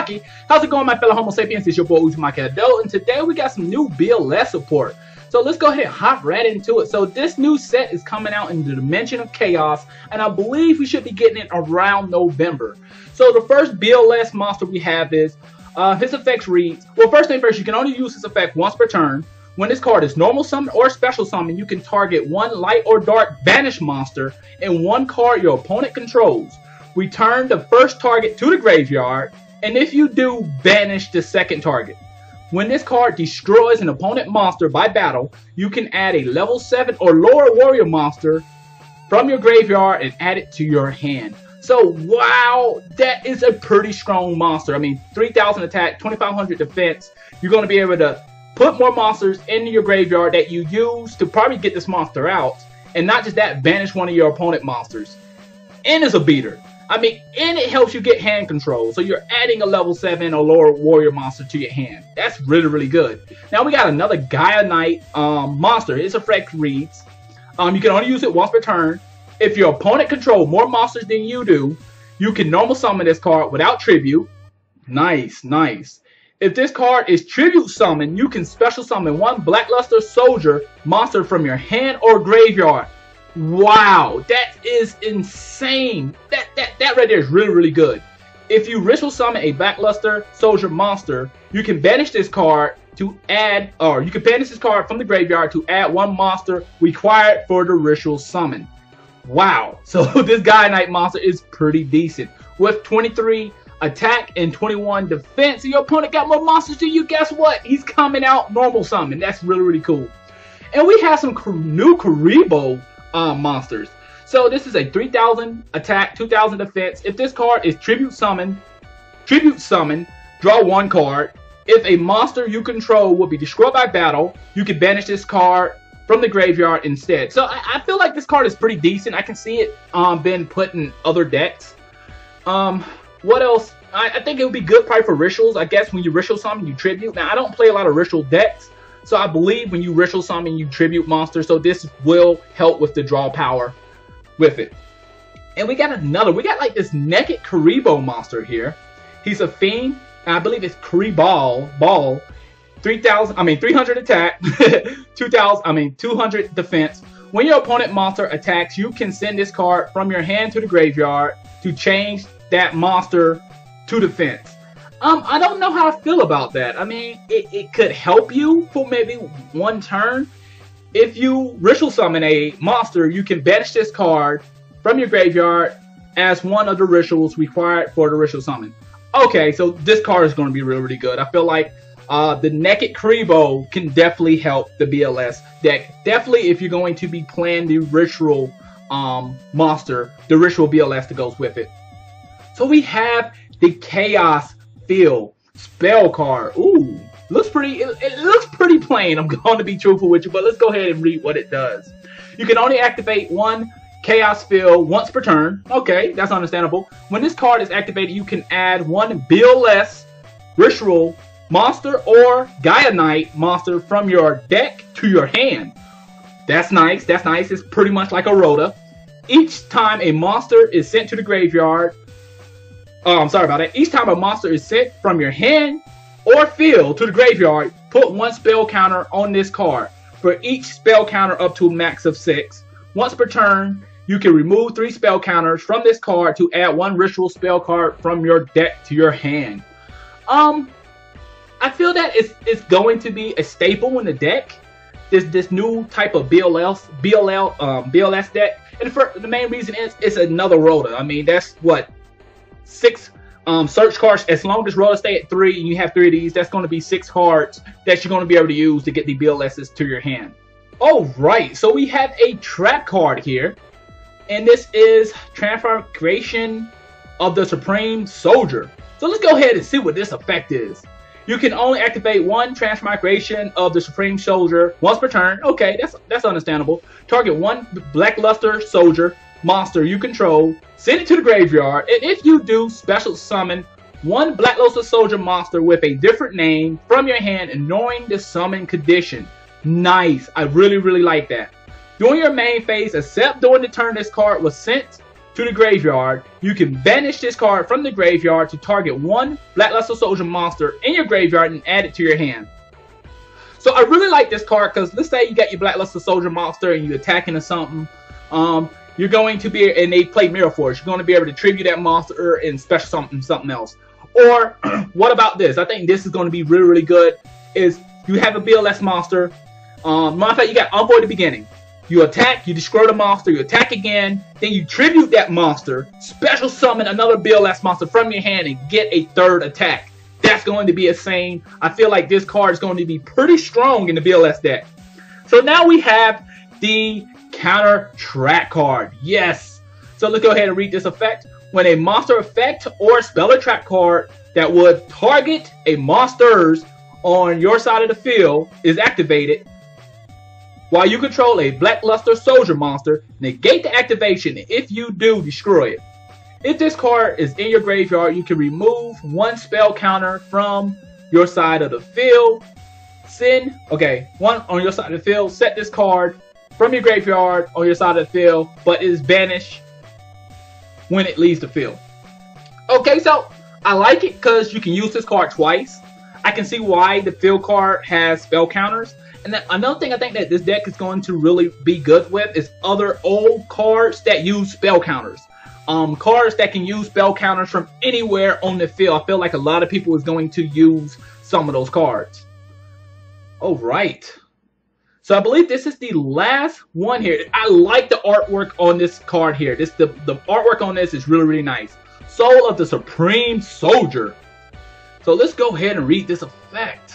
Uzumaki. How's it going, my fellow Homo sapiens? It's your boy Uzumaki Adult, and today we got some new BLS support. So let's go ahead and hop right into it. So this new set is coming out in the Dimension of Chaos, and I believe we should be getting it around November. So the first BLS monster we have is, his effects reads, well, first thing first, you can only use his effect once per turn. When this card is normal summon or special summon, you can target one light or dark banished monster and one card your opponent controls. Return the first target to the graveyard, and if you do, banish the second target. When this card destroys an opponent monster by battle, you can add a level 7 or lower warrior monster from your graveyard and add it to your hand. So, wow, that is a pretty strong monster. I mean, 3,000 attack, 2,500 defense. You're going to be able to put more monsters into your graveyard that you use to probably get this monster out. And not just that, banish one of your opponent monsters. And it's a beater. I mean, and it helps you get hand control. So you're adding a level 7 or lower warrior monster to your hand. That's really, really good. Now we got another Gaia Knight monster. Its effect reads, you can only use it once per turn. If your opponent controls more monsters than you do, you can normal summon this card without tribute. Nice, nice. If this card is tribute summoned, you can special summon one Blackluster Soldier monster from your hand or graveyard. Wow, that is insane. That right there is really, really good. If you ritual summon a Blackluster Soldier monster, you can banish this card to add, or you can banish this card from the graveyard to add one monster required for the ritual summon. Wow, so this Gaia Knight monster is pretty decent. With 23 attack and 21 defense, and your opponent got more monsters than you, guess what? He's coming out normal summon. That's really, really cool. And we have some new Kuriboh monsters. So this is a 3,000 attack, 2,000 defense. If this card is tribute summon, draw one card. If a monster you control will be destroyed by battle, you can banish this card from the graveyard instead. So I feel like this card is pretty decent. I can see it been put in other decks. What else? I think it would be good probably for rituals. I guess when you ritual summon, you tribute. Now, I don't play a lot of ritual decks, so I believe when you ritual summon, you tribute monsters. So this will help with the draw power with it. And we got another. We got like this naked Kuriboh monster here. He's a fiend. I believe it's Kuriboh. 300 attack, 200 defense. When your opponent monster attacks, you can send this card from your hand to the graveyard to change that monster to defense. I don't know how I feel about that. I mean, it could help you for maybe one turn. If you ritual summon a monster, you can banish this card from your graveyard as one of the rituals required for the ritual summon. Okay, so this card is going to be really, really good. I feel like the naked Kuriboh can definitely help the BLS deck. Definitely if you're going to be playing the ritual monster, the ritual BLS that goes with it. So we have the Chaos Field spell card. Ooh, looks pretty. It looks pretty plain. I'm going to be truthful with you, but let's go ahead and read what it does. You can only activate one Chaos Field once per turn. Okay, that's understandable. When this card is activated, you can add one BLS ritual monster or Gaia Knight monster from your deck to your hand. That's nice. That's nice. It's pretty much like a Rhoda. Each time a monster is sent to the graveyard. I'm sorry about that. Each time a monster is sent from your hand or field to the graveyard, put one spell counter on this card. For each spell counter up to a max of 6. Once per turn, you can remove 3 spell counters from this card to add one ritual spell card from your deck to your hand. I feel that it's going to be a staple in the deck. This new type of BLS deck, and the main reason is it's another Rhoda. I mean, that's what 6 search cards. As long as Rhoda stay at 3 and you have 3 of these, that's going to be 6 cards that you're going to be able to use to get the BLSs to your hand. All right, so we have a trap card here, and this is Transmigration of the Supreme Soldier. So let's go ahead and see what this effect is. You can only activate one Transmigration of the Supreme Soldier once per turn. Okay, that's understandable. Target one Blackluster Soldier monster you control, send it to the graveyard, and if you do, special summon one Blackluster Soldier monster with a different name from your hand, ignoring the summon condition. Nice. I really, really like that. During your main phase, except during the turn this card was sent to the graveyard, you can banish this card from the graveyard to target one Blackluster Soldier monster in your graveyard and add it to your hand. So I really like this card because let's say you got your Blackluster Soldier monster and you're attacking or something. You're going to be, and they play Mirror Force, you're going to be able to tribute that monster and special something else. Or what about this? I think this is going to be really, really good. Is you have a BLS monster. Matter of fact, you got Envoy at the beginning. You attack, you destroy the monster, you attack again, then you tribute that monster, special summon another BLS monster from your hand and get a third attack. That's going to be insane. I feel like this card is going to be pretty strong in the BLS deck. So now we have the counter track card. Yes. So let's go ahead and read this effect. When a monster effect or spell or trap card that would target a monsters on your side of the field is activated, while you control a Blackluster Soldier monster, negate the activation. If you do, destroy it. If this card is in your graveyard, you can remove one spell counter from your side of the field. One on your side of the field. Set this card from your graveyard on your side of the field, but it is banished when it leaves the field. Okay, so I like it because you can use this card twice. I can see why the field card has spell counters. And then another thing I think that this deck is going to really be good with is other old cards that use spell counters. Cards that can use spell counters from anywhere on the field. I feel like a lot of people is going to use some of those cards. Alright. So I believe this is the last one here. I like the artwork on this card here. The artwork on this is really, really nice. Soul of the Supreme Soldier. So let's go ahead and read this effect.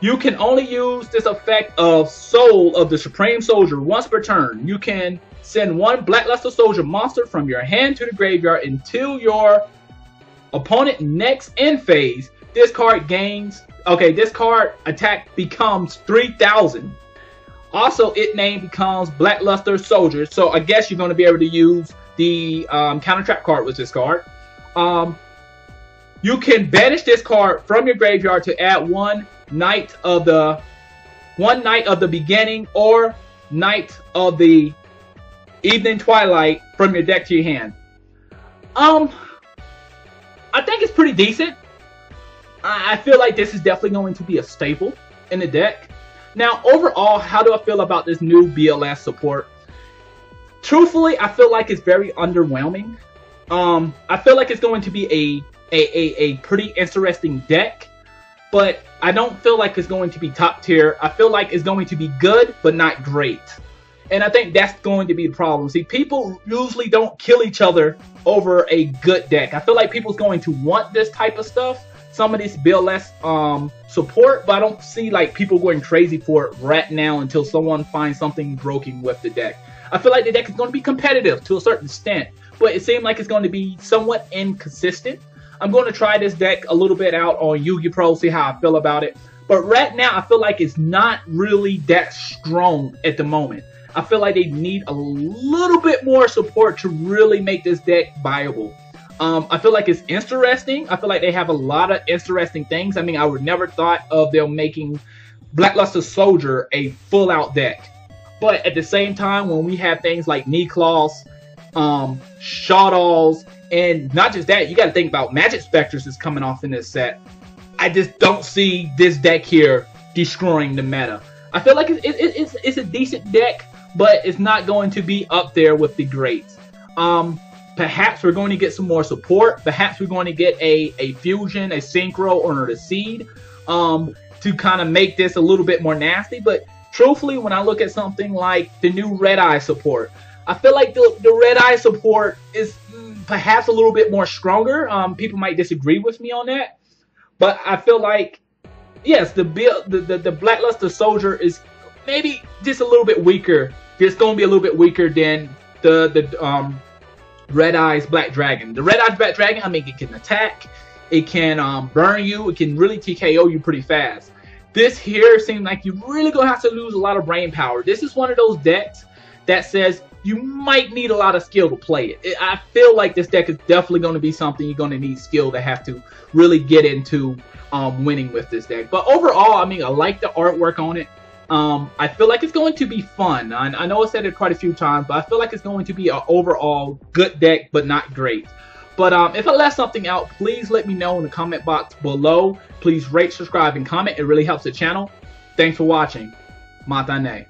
You can only use this effect of Soul of the Supreme Soldier once per turn. You can send one Blackluster Soldier monster from your hand to the graveyard until your opponent next end phase. This card this card attack becomes 3,000. Also, its name becomes Blackluster Soldier. So I guess you're going to be able to use the counter trap card with this card. You can banish this card from your graveyard to add one Knight of the Beginning or Knight of the Evening Twilight from your deck to your hand. I think it's pretty decent. I feel like this is definitely going to be a staple in the deck. Now, overall, how do I feel about this new BLS support? Truthfully, I feel like it's very underwhelming. I feel like it's going to be a pretty interesting deck, but I don't feel like it's going to be top tier. I feel like it's going to be good, but not great. And I think that's going to be the problem. See, people usually don't kill each other over a good deck. I feel like people's going to want this type of stuff, some of this BLS support, but I don't see like people going crazy for it right now until someone finds something broken with the deck. I feel like the deck is going to be competitive to a certain extent, but it seems like it's going to be somewhat inconsistent. I'm going to try this deck a little bit out on YuGiOh Pro, see how I feel about it. But right now, I feel like it's not really that strong at the moment. I feel like they need a little bit more support to really make this deck viable. I feel like it's interesting. I feel like they have a lot of interesting things. I mean, I would never thought of them making Blackluster Soldier a full-out deck. But at the same time, when we have things like Knee Claws, Shawdalls, and not just that, you got to think about Magic Spectres is coming off in this set. I just don't see this deck here destroying the meta. I feel like it's a decent deck, but it's not going to be up there with the greats. Perhaps we're going to get some more support. Perhaps we're going to get a fusion, a synchro, or a seed to kind of make this a little bit more nasty. But truthfully, when I look at something like the new Red Eye support, I feel like the Red Eye support is perhaps a little bit more stronger. People might disagree with me on that, but I feel like, yes, the Blackluster Soldier is maybe just a little bit weaker. It's going to be a little bit weaker than the Red Eyes Black Dragon. The Red Eyes Black Dragon, I mean, it can attack, it can burn you, it can really TKO you pretty fast. This here seems like you're really going to have to lose a lot of brain power. This is one of those decks that says you might need a lot of skill to play it. I feel like this deck is definitely going to be something you're going to need skill to have to really get into winning with this deck. But overall, I mean, I like the artwork on it. I feel like it's going to be fun. I know I said it quite a few times, but I feel like it's going to be an overall good deck, but not great. But if I left something out, please let me know in the comment box below. Please rate, subscribe, and comment. It really helps the channel. Thanks for watching. Matane.